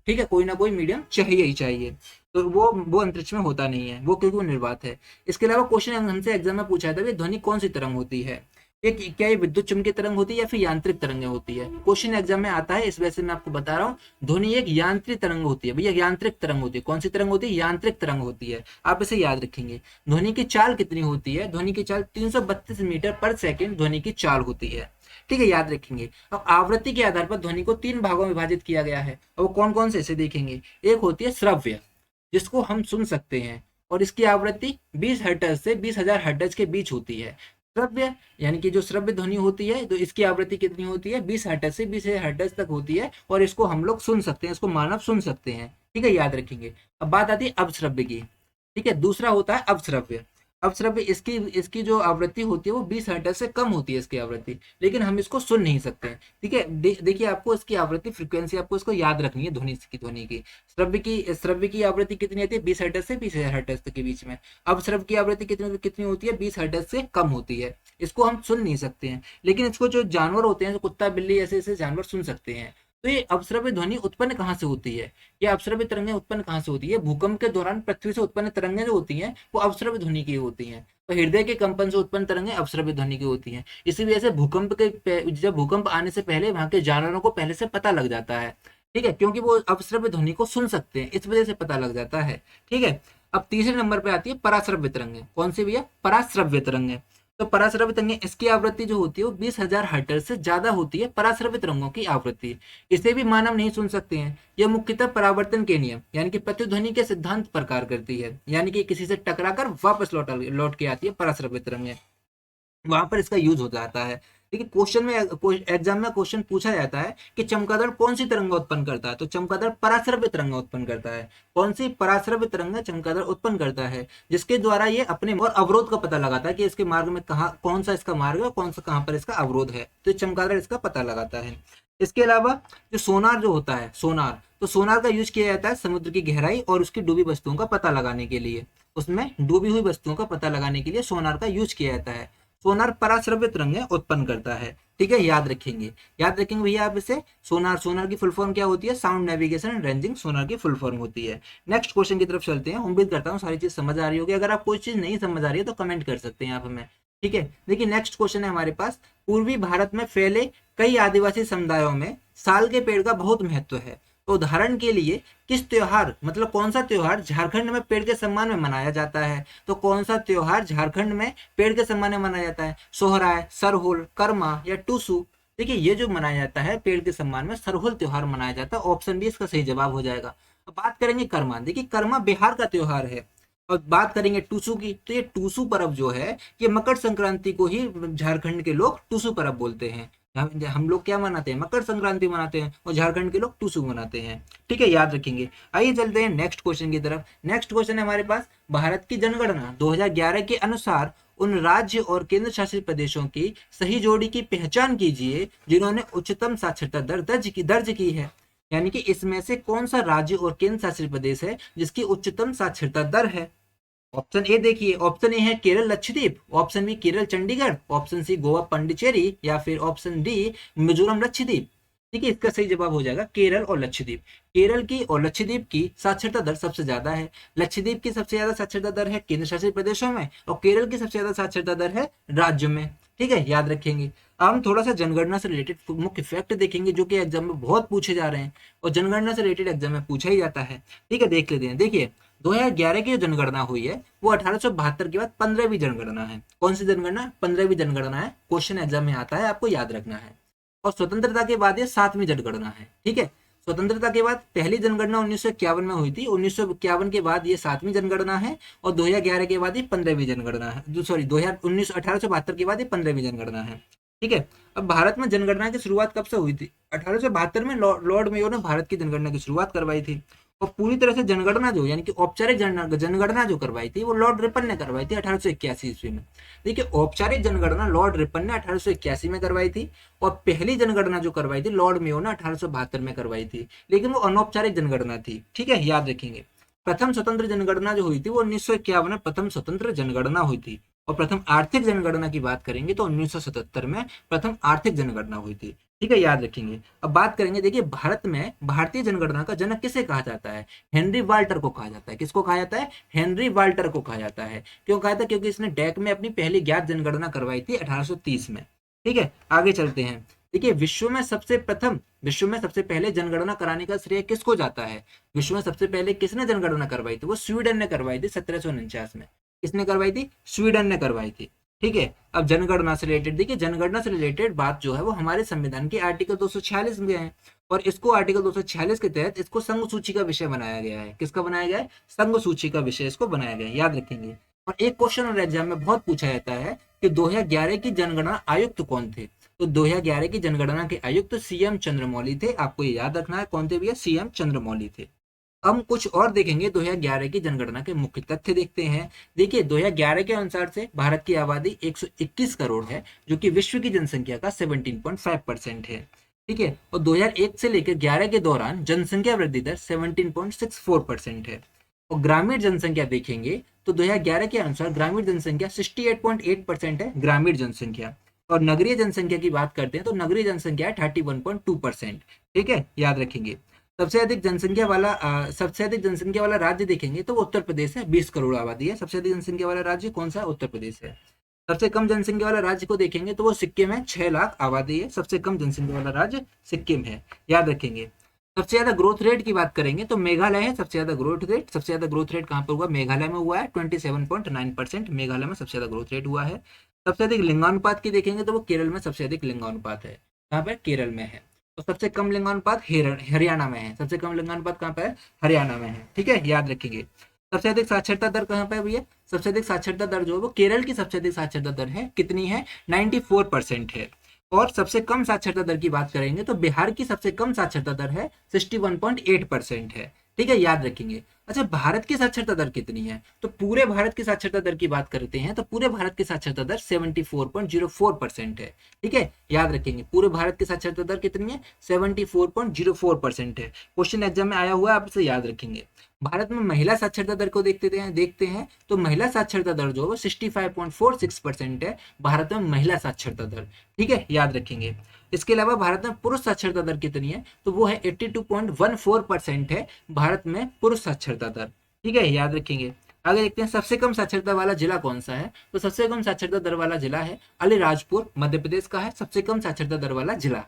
ठीक है, कोई ना कोई मीडियम चाहिए ही चाहिए। तो वो अंतरिक्ष में होता नहीं है, वो क्योंकि वो निर्वात है। इसके अलावा क्वेश्चन हमसे एग्जाम में पूछा था, ध्वनि कौन सी तरंग होती है? क्या ये विद्युत चुम्बकीय तरंग होती है या फिर यांत्रिक तरंगें होती है? क्वेश्चन एग्जाम में आता है, इस वजह से मैं आपको बता रहा हूँ। ध्वनि एक यांत्रिक तरंग होती है भैया, यांत्रिक तरंग होती है। कौन सी तरंग होती है? यांत्रिक तरंग होती है, आप इसे याद रखेंगे। ध्वनि की चाल कितनी होती है? ध्वनि की चाल 332 मीटर पर सेकेंड ध्वनि की चाल होती है, ठीक है, याद रखेंगे। अब आवृत्ति के आधार पर ध्वनि को 3 भागों में विभाजित किया गया है, और वो कौन कौन से इसे देखेंगे। एक होती है श्रव्य, जिसको हम सुन सकते हैं, और इसकी आवृत्ति 20 हर्ट्ज से 20,000 हर्ट्ज के बीच होती है। श्रव्य यानी कि जो श्रव्य ध्वनि होती है, तो इसकी आवृत्ति कितनी होती है? 20 हर्ट्ज से 20,000 हर्ट्ज तक होती है, और इसको हम लोग सुन सकते हैं, इसको मानव सुन सकते हैं, ठीक है, याद रखेंगे। अब बात आती है अपश्रव्य की। ठीक है, दूसरा होता है अपश्रव्य। अपश्रव्य इसकी इसकी जो आवृत्ति होती है वो 20 हर्ट्ज से कम होती है इसकी आवृत्ति, लेकिन हम इसको सुन नहीं सकते हैं। ठीक है, देखिए आपको इसकी आवृत्ति फ्रीक्वेंसी आपको इसको याद रखनी है ध्वनि की। श्रव्य की आवृत्ति कितनी आती है? 20 हर्ट्ज से 20 हर्ट्ज के बीच में। अब श्रव्य की आवृत्ति कितनी कितनी होती है? 20 हर्ट्ज से कम होती है। इसको हम सुन नहीं सकते हैं, लेकिन इसको जो जानवर होते हैं, जो कुत्ता बिल्ली ऐसे ऐसे जानवर सुन सकते हैं। तो ये अपश्रव्य ध्वनि उत्पन्न कहाँ से होती है? ये अपश्रव्य तरंगें उत्पन्न कहाँ से होती है? भूकंप के दौरान पृथ्वी से उत्पन्न तरंगें जो होती हैं वो अपश्रव्य ध्वनि की होती हैं। तो हृदय के कंपन से उत्पन्न तरंगें अपश्रव्य ध्वनि की होती हैं। इसी वजह से जब भूकंप आने से पहले वहां के जानवरों को पहले से पता लग जाता है। ठीक है, क्योंकि वो अपश्रव्य ध्वनि को सुन सकते हैं, इस वजह से पता लग जाता है। ठीक है, अब तीसरे नंबर पे आती है पराश्रव्य तरंगें। कौन सी भैया? पराश्रव्य तरंगें। तो पराश्रव्य तरंगें, इसकी आवृत्ति जो होती है वो 20,000 हर्ट्ज से ज्यादा होती है पराश्रव्य तरंगों की आवृत्ति। इसे भी मानव नहीं सुन सकते हैं। यह मुख्यतः परावर्तन के नियम यानी कि प्रतिध्वनि के सिद्धांत पर कार्य करती है, यानी कि किसी से टकराकर वापस लौट के आती है पराश्रव्य तरंगें, वहां पर इसका यूज हो जाता है। देखिए क्वेश्चन में एग्जाम में क्वेश्चन पूछा जाता है कि चमगादड़ कौन सी तरंग उत्पन्न करता है, तो चमगादड़ पराश्रव्य तरंग उत्पन्न करता है। कौन सी? पराश्रव्य तरंग चमगादड़ उत्पन्न करता है, जिसके द्वारा ये अपने और अवरोध का पता लगाता है कि इसके मार्ग में कहाँ कौन सा इसका मार्ग है, कौन सा कहाँ पर इसका अवरोध है। तो चमगादड़ इसका पता लगाता है। इसके अलावा जो सोनार जो होता है, सोनार, तो सोनार का यूज किया जाता है समुद्र की गहराई और उसकी डूबी वस्तुओं का पता लगाने के लिए। उसमें डूबी हुई वस्तुओं का पता लगाने के लिए सोनार का यूज किया जाता है। सोनार पराश्रव्य तरंगें उत्पन्न करता है। ठीक है, याद रखेंगे भैया आप इसे। सोनार की फुल फॉर्म क्या होती है? Sound navigation and ranging sonar की फुल फॉर्म होती है। नेक्स्ट क्वेश्चन की तरफ चलते हैं। उम्मीद करता हूँ सारी चीज समझ आ रही होगी। अगर आप कोई चीज नहीं समझ आ रही है तो कमेंट कर सकते हैं आप हमें। ठीक है, देखिए नेक्स्ट क्वेश्चन है हमारे पास। पूर्वी भारत में फैले कई आदिवासी समुदायों में साल के पेड़ का बहुत महत्व है। तो उदाहरण के लिए किस त्योहार, मतलब कौन सा त्योहार झारखंड में पेड़ के सम्मान में मनाया जाता है? तो कौन सा त्योहार झारखंड में पेड़ के सम्मान में मनाया जाता है? सोहराय, सरहुल, कर्मा या टूसू? देखिए ये जो मनाया जाता है पेड़ के सम्मान में, सरहुल त्योहार मनाया जाता है। ऑप्शन बी इसका सही जवाब हो जाएगा। अब बात करेंगे कर्मा। देखिए कर्मा बिहार का त्योहार है। और बात करेंगे टूसू की, तो ये टूसू पर्व जो है ये मकर संक्रांति को ही झारखंड के लोग टूसू पर्व बोलते हैं। हम लोग क्या मनाते हैं? मकर संक्रांति मनाते हैं, और झारखंड के लोग टूसू मनाते हैं। ठीक है, याद रखेंगे। आइए चलते हैं नेक्स्ट क्वेश्चन की तरफ। नेक्स्ट क्वेश्चन है हमारे पास, भारत की जनगणना 2011 के अनुसार उन राज्य और केंद्र शासित प्रदेशों की सही जोड़ी की पहचान कीजिए जिन्होंने उच्चतम साक्षरता दर दर्ज की है। यानी कि इसमें से कौन सा राज्य और केंद्र शासित प्रदेश है जिसकी उच्चतम साक्षरता दर है? ऑप्शन ए देखिए, ऑप्शन ए है Kerala Lakshadweep, option B Kerala Chandigarh, option C Goa Puducherry, या फिर ऑप्शन डी मिजोरम लक्षद्वीप। ठीक है, इसका सही जवाब हो जाएगा केरल और लक्षद्वीप। केरल की और लक्षद्वीप की साक्षरता दर सबसे ज्यादा है। लक्षद्वीप की सबसे ज्यादा साक्षरता दर है केंद्र शासित प्रदेशों में, और केरल की सबसे ज्यादा साक्षरता दर है राज्य में। ठीक है, याद रखेंगे। अब हम थोड़ा सा जनगणना से रिलेटेड मुख्य फैक्ट देखेंगे जो कि एग्जाम में बहुत पूछे जा रहे हैं, और जनगणना से रिलेटेड एग्जाम में पूछा ही जाता है। ठीक है, देख लेते हैं। देखिए 2011 की जो जनगणना हुई है वो 1872 के बाद 15वीं जनगणना है। कौन सी जनगणना? 15वीं जनगणना है। क्वेश्चन एग्जाम में आता है, आपको याद रखना है। और स्वतंत्रता के बाद ये 7वीं जनगणना है। ठीक है, स्वतंत्रता के बाद पहली जनगणना 1951 में हुई थी, 1951 के बाद ये 7वीं जनगणना है, और 2011 के बाद ये 15वीं जनगणना है। सॉरी 1872 के बाद ये 15वीं जनगणना है। ठीक है, अब भारत में जनगणना की शुरुआत कब से हुई थी? 1872 में लॉर्ड मेयो ने भारत की जनगणना की शुरुआत करवाई थी। और पूरी तरह से जनगणना जो यानी कि औपचारिक जनगणना जो करवाई थी वो लॉर्ड रिपन ने करवाई थी 1881 ईस्वी में। देखिए औपचारिक जनगणना लॉर्ड रिपन ने 1881 में करवाई थी, और पहली जनगणना जो करवाई थी लॉर्ड मेयो ने 1872 में करवाई थी, लेकिन वो अनौपचारिक जनगणना थी। ठीक है, याद रखेंगे। प्रथम स्वतंत्र जनगणना जो हुई थी वो 1951 में प्रथम स्वतंत्र जनगणना हुई थी। और प्रथम आर्थिक जनगणना की बात करेंगे तो 1977 में प्रथम आर्थिक जनगणना हुई थी। ठीक है, याद रखेंगे। अब बात करेंगे, देखिए भारत में भारतीय जनगणना का जनक किसे कहा जाता है? हेनरी वाल्टर को कहा जाता है। किसको कहा जाता है? हेनरी वाल्टर को कहा जाता है। क्यों कहा था? क्योंकि इसने डेक में अपनी पहली ज्ञात जनगणना करवाई थी 1830 में। ठीक है, आगे चलते हैं। देखिए विश्व में सबसे पहले जनगणना कराने का श्रेय किसको जाता है? विश्व में सबसे पहले किसने जनगणना करवाई थी? वो स्वीडन ने करवाई थी 1749 में। किसने करवाई थी? स्वीडन ने करवाई थी। ठीक है, अब जनगणना से रिलेटेड देखिए, जनगणना से रिलेटेड बात जो है वो हमारे संविधान के आर्टिकल 246 में है, और इसको आर्टिकल 246 के तहत इसको संघ सूची का विषय बनाया गया है। किसका बनाया गया है? संघ सूची का विषय इसको बनाया गया है, याद रखेंगे। और एक क्वेश्चन और एग्जाम में बहुत पूछा जाता है कि 2011 की जनगणना आयुक्त कौन थे? तो 2011 की जनगणना के आयुक्त सीएम चंद्रमौली थे। आपको ये याद रखना है, कौन थे भैया? सीएम चंद्रमौली थे। हम कुछ और देखेंगे 2011 की जनगणना के मुख्य तथ्य देखते हैं। देखिए 2011 के अनुसार से भारत की आबादी 121 करोड़ है, जो कि विश्व की जनसंख्या का 17.5% है। ठीक है, और 2001 से लेकर 11 के दौरान जनसंख्या वृद्धि दर 17.64% है। और ग्रामीण जनसंख्या देखेंगे तो 2011 के अनुसार ग्रामीण जनसंख्या 68.8% है ग्रामीण जनसंख्या। और नगरीय जनसंख्या की बात करते हैं तो नगरीय जनसंख्या है 31.2%। ठीक है, याद रखेंगे। सबसे अधिक जनसंख्या वाला राज्य देखेंगे तो वो उत्तर प्रदेश है, 20 करोड़ आबादी है। सबसे अधिक जनसंख्या वाला राज्य कौन सा है? उत्तर प्रदेश है। सबसे कम जनसंख्या वाला राज्य को देखेंगे तो वो सिक्किम है, 6 लाख आबादी है। सबसे कम जनसंख्या वाला राज्य सिक्किम है, याद रखेंगे। सबसे ज्यादा ग्रोथ रेट की बात करेंगे तो मेघालय है सबसे ज्यादा ग्रोथ रेट। सबसे ज्यादा ग्रोथ रेट कहाँ पर हुआ? मेघालय में हुआ है, 27.9%। मेघालय में सबसे ज्यादा ग्रोथ रेट हुआ है। सबसे अधिक लिंगानुपात की देखेंगे तो वो केरल में सबसे अधिक लिंगानुपात है। कहाँ पर? केरल में है। तो सबसे कम लिंगानुपात हरियाणा में है। सबसे कम लिंगानुपात कहाँ पे है? हरियाणा में है। ठीक है, याद रखेंगे। सबसे अधिक साक्षरता दर कहाँ पे है भैया? सबसे अधिक साक्षरता दर जो है वो केरल की सबसे अधिक साक्षरता दर है। कितनी है? 94% है। और सबसे कम साक्षरता दर की बात करेंगे तो बिहार की सबसे कम साक्षरता दर है 61.8% है। ठीक है, याद रखेंगे। अच्छा, भारत की साक्षरता दर कितनी है? तो पूरे भारत की साक्षरता दर की बात करते हैं तो पूरे भारत की साक्षरता दर 74.04% है। ठीक है, याद रखेंगे। पूरे भारत की साक्षरता दर कितनी है? 74.04% है। क्वेश्चन एग्जाम में आया हुआ है, आप इसे याद रखेंगे। भारत में महिला साक्षरता दर को देखते हैं तो महिला साक्षरता दर जो है वो 65.46% है। भारत में महिला साक्षरता दर। ठीक है, याद रखेंगे। इसके अलावा भारत में पुरुष साक्षरता दर कितनी है? तो वो है 82.14% है भारत में पुरुष साक्षरता दर। ठीक है, याद रखेंगे। आगे देखते हैं सबसे कम साक्षरता वाला जिला कौन सा है? तो सबसे कम साक्षरता दर वाला जिला है अलीराजपुर, मध्य प्रदेश का है सबसे कम साक्षरता दर वाला जिला।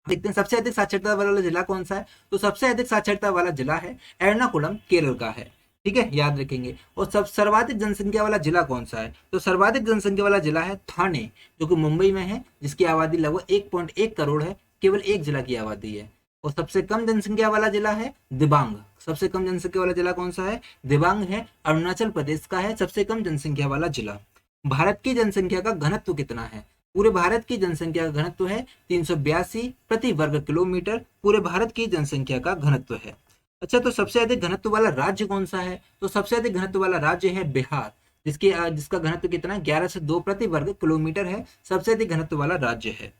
देखते हैं सबसे अधिक साक्षरता वाला जिला कौन सा है? तो सबसे अधिक साक्षरता वाला जिला है एर्नाकुलम, केरल का है। ठीक है, याद रखेंगे। और सब सर्वाधिक जनसंख्या वाला जिला कौन सा है? तो सर्वाधिक जनसंख्या वाला जिला है थाने, जो कि मुंबई में है, जिसकी आबादी लगभग 1.1 करोड़ है। केवल एक जिला की आबादी है। और सबसे कम जनसंख्या वाला जिला है दिबांग। सबसे कम जनसंख्या वाला जिला कौन सा है? दिबांग है, अरुणाचल प्रदेश का है सबसे कम जनसंख्या वाला जिला। भारत की जनसंख्या का घनत्व कितना है? पूरे भारत की जनसंख्या का घनत्व है 382 प्रति वर्ग किलोमीटर। पूरे भारत की जनसंख्या का घनत्व है। अच्छा, तो सबसे अधिक घनत्व वाला राज्य कौन सा है? तो सबसे अधिक घनत्व वाला राज्य है बिहार, जिसका घनत्व कितना है? 11 से 2 प्रति वर्ग किलोमीटर है। सबसे अधिक घनत्व वाला राज्य है।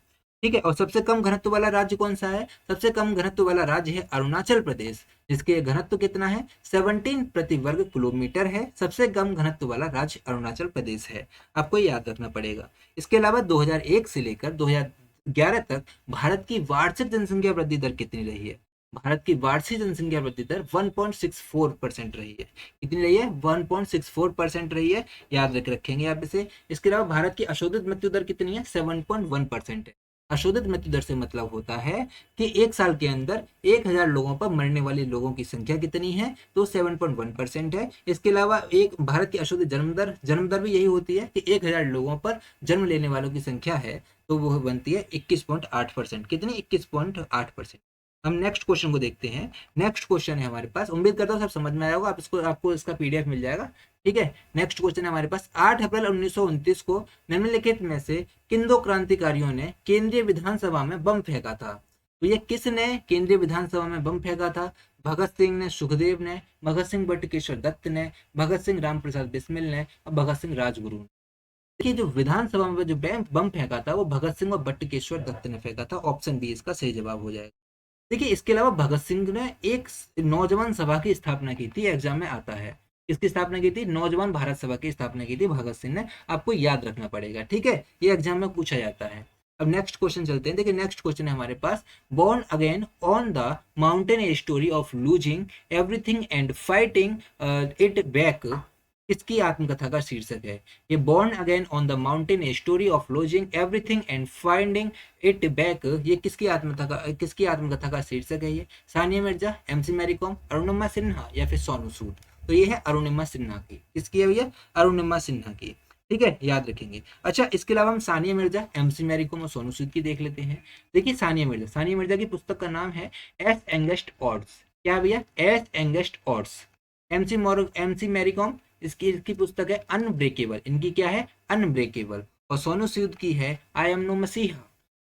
ठीक है, और सबसे कम घनत्व वाला राज्य कौन सा है? सबसे कम घनत्व वाला राज्य है अरुणाचल प्रदेश, जिसके घनत्व कितना है? 17 प्रति वर्ग किलोमीटर है। सबसे कम घनत्व वाला राज्य अरुणाचल प्रदेश है। आपको याद रखना पड़ेगा। इसके अलावा 2001 से लेकर 2011 तक भारत की वार्षिक जनसंख्या वृद्धि दर कितनी रही है? भारत की वार्षिक जनसंख्या वृद्धि दर 1.64% रही है। कितनी रही है? 1.64% रही है। याद रखेंगे आप इसे। इसके अलावा भारत की अशोधित मृत्यु दर कितनी है? 7.1% है। अशोधित मृत्यु दर से मतलब होता है कि एक साल के अंदर 1000 लोगों पर मरने वाले लोगों की संख्या कितनी है? तो 7.1% है। इसके अलावा एक भारत की अशोधित जन्म दर भी यही होती है कि 1000 लोगों पर जन्म लेने वालों की संख्या है तो वो बनती है 21.8%। कितनी? 21.8%। हम नेक्स्ट क्वेश्चन को देखते हैं। नेक्स्ट क्वेश्चन है हमारे पास, उम्मीद करता हूँ सब समझ में आया होगा। आपको इसका पीडीएफ मिल जाएगा। ठीक है, नेक्स्ट क्वेश्चन है हमारे पास। 8 अप्रैल 1929 को निम्नलिखित में से किन दो क्रांतिकारियों ने केंद्रीय विधानसभा में बम फेंका था? तो ये किसने केंद्रीय विधानसभा में बम फेंका था? भगत सिंह ने, सुखदेव ने, भगत सिंह बटुकेश्वर दत्त ने, भगत सिंह रामप्रसाद बिस्मिल ने और भगत सिंह राजगुरु ने। देखिए, जो विधानसभा में जो बम फेंका था वो भगत सिंह और बटुकेश्वर दत्त ने फेंका था। ऑप्शन बी इसका सही जवाब हो जाएगा। देखिए, इसके अलावा भगत सिंह ने एक नौजवान सभा की स्थापना की थी। एग्जाम में आता है। किसकी स्थापना की थी? नौजवान भारत सभा की स्थापना की थी भगत सिंह ने। आपको याद रखना पड़ेगा। ठीक है, ये एग्जाम में पूछा जाता है। अब नेक्स्ट क्वेश्चन चलते हैं। देखिए, नेक्स्ट क्वेश्चन है हमारे पास। Born again on the mountain, a story of losing everything and fighting it back किसकी आत्मकथा का शीर्षक है? ये born again on the mountain, a story of losing everything and finding it back, ये किसकी आत्मकथा का शीर्षक है? ये सानिया मिर्जा, एमसी मैरी कॉम, अरुणिमा सिन्हा या फिर सोनू सूद? तो ये है अरुणिमा सिन्हा की। किसकी है भैया? अरुणिमा सिन्हा की। ठीक है, याद रखेंगे। अच्छा, इसके अलावा हम सानिया मिर्जा, एमसी मैरी कॉम और सोनू सूद की देख लेते हैं। देखिए, सानिया मिर्जा की पुस्तक का नाम है एस एंगेस्ट ऑड्स। क्या भैया? एस against odds. MC Mary Kom, इसकी पुस्तक है अनब्रेकेबल। इनकी क्या है? अनब्रेकेबल। और सोनू सूद की है आई एम नो मसीहा।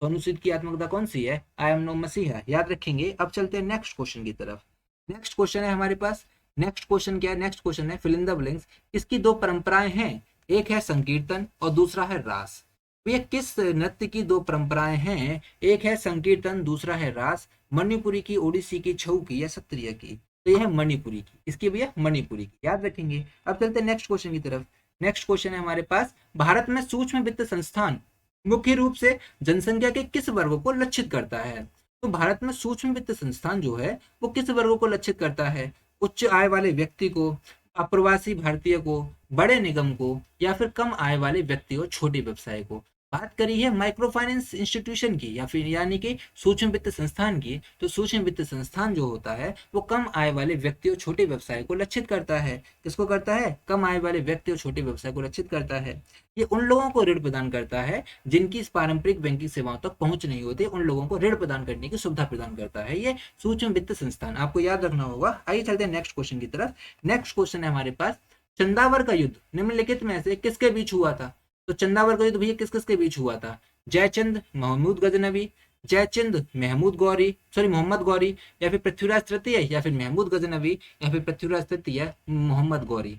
सोनू सूद की आत्मकथा कौन सी है? आई एम नो मसीहा। याद रखेंगे। अब चलते हैं नेक्स्ट क्वेश्चन की तरफ। नेक्स्ट क्वेश्चन है हमारे पास, नेक्स्ट क्वेश्चन क्या है, नेक्स्ट क्वेश्चन है फिल इन द ब्लैंक्स। इसकी दो परंपराएं हैं, एक है संकीर्तन और दूसरा है रास। तो ये किस नृत्य की दो परंपराएं हैं, एक है संकीर्तन दूसरा है रास, मणिपुरी की, ओडिसी की, छऊ की या सत्रिय की। तो ये है मणिपुरी की, इसकी भी है मणिपुरी की, याद रखेंगे। अब चलते हैं नेक्स्ट क्वेश्चन की तरफ। नेक्स्ट क्वेश्चन है हमारे पास, भारत में सूक्ष्म वित्त संस्थान मुख्य रूप से जनसंख्या के किस वर्ग को लक्षित करता है। तो भारत में सूक्ष्म वित्त संस्थान जो है वो किस वर्गों को लक्षित करता है, उच्च आय वाले व्यक्ति को, अप्रवासी भारतीय को, बड़े निगम को, या फिर कम आय वाले व्यक्ति और छोटे व्यवसाय को। बात करी है माइक्रो फाइनेंस इंस्टीट्यूशन की या फिर यानी कि सूक्ष्म वित्त संस्थान की, तो सूक्ष्म वित्त संस्थान जो होता है वो कम आय वाले व्यक्ति और छोटे व्यवसाय को लक्षित करता है। किसको करता है, कम आय वाले व्यक्ति और छोटे व्यवसाय को लक्षित करता है। ये उन लोगों को ऋण प्रदान करता है जिनकी इस पारंपरिक बैंकिंग सेवाओं तक पहुंच नहीं होती, उन लोगों को ऋण प्रदान करने की सुविधा प्रदान करता है ये सूक्ष्म वित्त संस्थान, आपको याद रखना होगा। आइए चलते हैं नेक्स्ट क्वेश्चन की तरफ। नेक्स्ट क्वेश्चन है हमारे पास, चंदावर का युद्ध निम्नलिखित में से किसके बीच हुआ था। तो चंदावर का युद्ध भैया किस किस के बीच हुआ था, जयचंद महमूद गजनवी, जयचंद महमूद गौरी, सॉरी मोहम्मद गौरी, या फिर पृथ्वीराज तृतीय, या फिर महमूद गजनवी, या फिर पृथ्वीराज तृतीय मोहम्मद गौरी।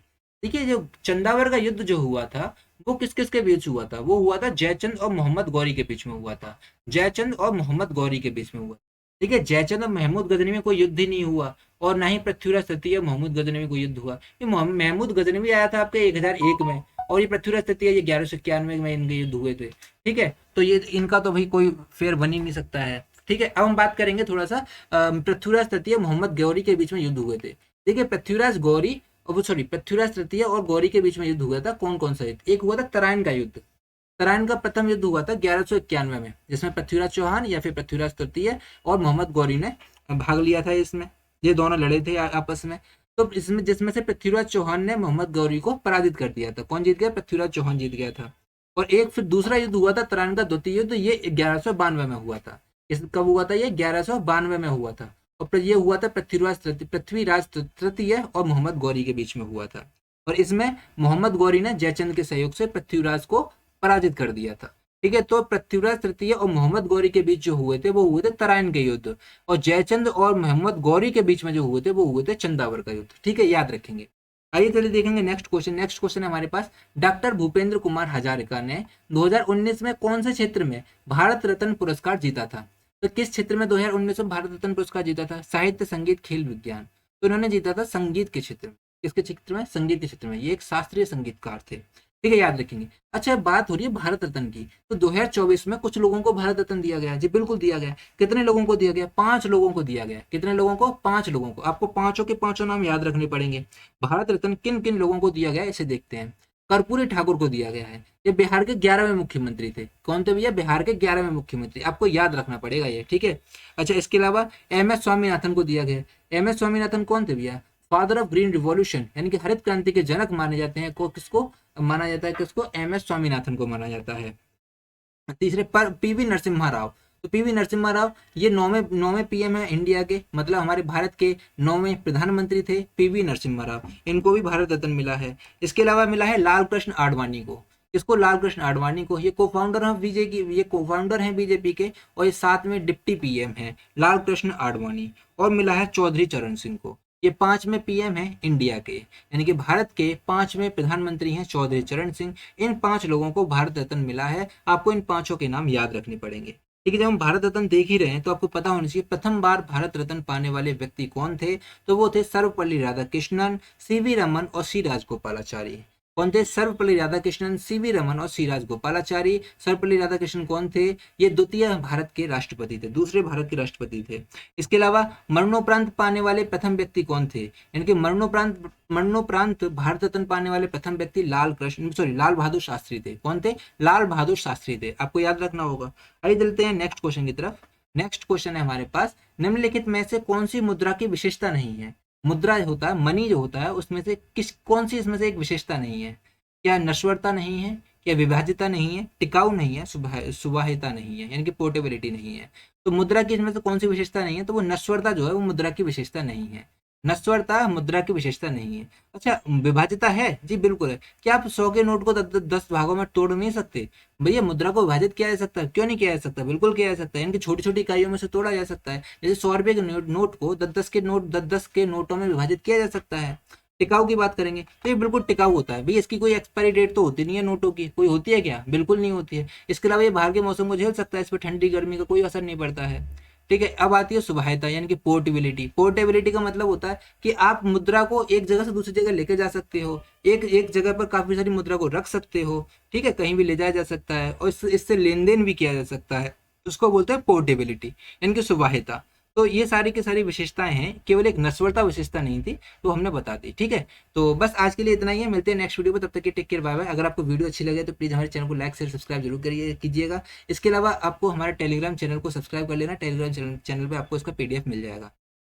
देखिए जो चंदावर का युद्ध जो हुआ था वो किस किस के बीच हुआ था, वो हुआ था जयचंद और मोहम्मद गौरी के बीच में हुआ था, जयचंद और मोहम्मद गौरी के बीच में हुआ। ठीक है, जयचंद और महमूद गजनवी में कोई युद्ध ही नहीं हुआ, और ना ही पृथ्वीराज तृतीय और महमूद गजनवी में कोई युद्ध हुआ। ये महमूद गजनवी आया था आपके 1001 में, और ये पृथ्वीराज तृतीय ये 1191 में इनके युद्ध हुए थे। ठीक है, तो ये इनका तो भाई कोई फेर बन ही नहीं सकता है। ठीक है, अब हम बात करेंगे थोड़ा सा पृथ्वीराज तृतीय मोहम्मद गौरी के बीच में युद्ध हुए थे। देखिए पृथ्वीराज गौरी और सॉरी पृथ्वीराज तृतीय और गौरी के बीच में युद्ध हुआ था, कौन कौन सा युद्ध, एक हुआ था तराइन का युद्ध। तराइन का प्रथम युद्ध हुआ था 1191 में, जिसमें पृथ्वीराज चौहान या फिर पृथ्वीराज तृतीय और मोहम्मद गौरी ने भाग लिया था इसमें, ये दोनों लड़े थे आपस में। तो इसमें जिसमें से पृथ्वीराज चौहान ने मोहम्मद गौरी को पराजित कर दिया था। कौन जीत गया, पृथ्वीराज चौहान जीत गया था। और एक फिर दूसरा युद्ध हुआ था तराइन का द्वितीय युद्ध, ये 1192 में हुआ था। इस कब हुआ था, ये 1192 में हुआ था। और फिर ये हुआ था पृथ्वीराज तृतीय और मोहम्मद गौरी के बीच में हुआ था। और इसमें मोहम्मद गौरी ने जयचंद के सहयोग से पृथ्वीराज को पराजित कर दिया था। ठीक है, तो पृथ्वीराज तृतीय और मोहम्मद गौरी के बीच जो हुए थे वो हुए थे तराइन के युद्ध, और जयचंद और मोहम्मद गौरी के बीच में जो हुए थे वो हुए थे चंदावर का युद्ध। ठीक है, याद रखेंगे। आइए चलिए देखेंगे नेक्स्ट क्वेश्चन। नेक्स्ट क्वेश्चन है हमारे पास, डॉक्टर भूपेंद्र कुमार हजारिका ने 2019 में कौन से क्षेत्र में भारत रत्न पुरस्कार जीता था। तो किस क्षेत्र में 2019 में भारत रत्न पुरस्कार जीता था, साहित्य, संगीत, खेल, विज्ञान। तो इन्होंने जीता था संगीत के क्षेत्र में। किसके क्षेत्र में, संगीत के क्षेत्र में। ये एक शास्त्रीय संगीतकार थे। ठीक है, याद रखेंगे। अच्छा, बात हो रही है भारत रत्न की, तो 2024 में कुछ लोगों को भारत रत्न दिया गया। जी बिल्कुल दिया गया। कितने लोगों को दिया गया, 5 लोगों को दिया गया। कितने लोगों को, 5 लोगों को। आपको पांचों के पांचों नाम याद रखने पड़ेंगे। भारत रत्न किन किन लोगों को दिया गया इसे देखते हैं। कर्पूरी ठाकुर को दिया गया है, ये बिहार के 11वें मुख्यमंत्री थे। कौन थे भैया, बिहार के 11वें मुख्यमंत्री, आपको याद रखना पड़ेगा ये। ठीक है, अच्छा इसके अलावा MS स्वामीनाथन को दिया गया। MS स्वामीनाथन कौन थे भैया, फादर ऑफ ग्रीन रिवॉल्यूशन, यानी कि हरित क्रांति के जनक माने जाते हैं। किसको माना जाता है, किसको, MS स्वामीनाथन को माना जाता है। तीसरे पर PV नरसिम्हा राव। तो PV नरसिम्हा राव ये नौवें PM है इंडिया के, मतलब हमारे भारत के 9वें प्रधानमंत्री थे PV नरसिम्हा राव। इनको भी भारत रत्न मिला है। इसके अलावा मिला है लाल कृष्ण आडवाणी को। किसको, लाल कृष्ण आडवाणी को। ये को-फाउंडर है बीजेपी, ये को-फाउंडर हैं बीजेपी के, और ये 7वें डिप्टी PM हैं लाल कृष्ण आडवाणी। और मिला है चौधरी चरण सिंह को। ये 5वें PM हैं इंडिया के, यानी कि भारत के 5वें प्रधानमंत्री हैं चौधरी चरण सिंह। इन 5 लोगों को भारत रत्न मिला है। आपको इन 5 के नाम याद रखने पड़ेंगे। ठीक है, जब हम भारत रत्न देख ही रहे हैं तो आपको पता होना चाहिए प्रथम बार भारत रत्न पाने वाले व्यक्ति कौन थे। तो वो थे सर्वपल्ली राधाकृष्णन, CV रमन और C राजगोपालाचारी। कौन थे, सर्वपल्ली राधाकृष्णन, CV रमन और C राजगोपालाचारी। सर्वपल्ली राधाकृष्णन कौन थे, ये द्वितीय भारत के राष्ट्रपति थे, दूसरे भारत के राष्ट्रपति थे। इसके अलावा मरणोपरांत पाने वाले प्रथम व्यक्ति कौन थे, यानी कि मरणोपरांत भारत रत्न पाने वाले प्रथम व्यक्ति लाल बहादुर शास्त्री थे। कौन थे, लाल बहादुर शास्त्री थे, आपको याद रखना होगा। आइए चलते हैं नेक्स्ट क्वेश्चन की तरफ। नेक्स्ट क्वेश्चन है हमारे पास, निम्नलिखित में से कौन सी मुद्रा की विशेषता नहीं है। मुद्रा जो होता है, मनी जो होता है, उसमें से कौन सी इसमें से एक विशेषता नहीं है। क्या नश्वरता नहीं है, क्या विभाज्यता नहीं है, टिकाऊ नहीं है, सुवाह्यता नहीं है, यानी कि पोर्टेबिलिटी नहीं है। तो मुद्रा की इसमें से कौन सी विशेषता नहीं है, तो वो नश्वरता जो है वो मुद्रा की विशेषता नहीं है। नस्वरता मुद्रा की विशेषता नहीं है। अच्छा, विभाज्यता है जी, बिल्कुल है। क्या आप 100 के नोट को 10 भागों में तोड़ नहीं सकते? भैया मुद्रा को विभाजित किया जा सकता है, क्यों नहीं किया जा सकता? बिल्कुल किया जा सकता है, इनकी छोटी छोटी इकाइयों में से तोड़ा जा सकता है। जैसे 100 रुपए के नोट को 10 के नोटों में विभाजित किया जा सकता है। टिकाऊ की बात करेंगे तो ये बिल्कुल टिकाऊ होता है भैया, इसकी कोई एक्सपायरी डेट तो होती नहीं है नोटों की, कोई होती है क्या? बिल्कुल नहीं होती है। इसके अलावा ये बाहर के मौसम को झेल सकता है, इस पर ठंडी गर्मी का कोई असर नहीं पड़ता है। ठीक है, अब आती है सुवाह्यता यानी कि पोर्टेबिलिटी। पोर्टेबिलिटी का मतलब होता है कि आप मुद्रा को एक जगह से दूसरी जगह लेके जा सकते हो, एक एक जगह पर काफी सारी मुद्रा को रख सकते हो। ठीक है, कहीं भी ले जाया जा सकता है और इससे लेन देन भी किया जा सकता है। उसको बोलते हैं पोर्टेबिलिटी यानी कि सुवाह्यता। तो ये सारी की सारी विशेषताएं हैं, केवल एक नस्वरता विशेषता नहीं थी, तो हमने बता दी। ठीक है, तो बस आज के लिए इतना ही है, मिलते हैं नेक्स्ट वीडियो में, तब तक के टेक केयर, बाय बाय। अगर आपको वीडियो अच्छी लगे तो प्लीज़ हमारे चैनल को लाइक शेयर सब्सक्राइब जरूर करिए कीजिएगा। इसके अलावा आपको हमारे टेलीग्राम चैनल को सब्सक्राइब कर लेना, टेलीग्राम चैनल पे आपको इसका PDF मिल जाएगा।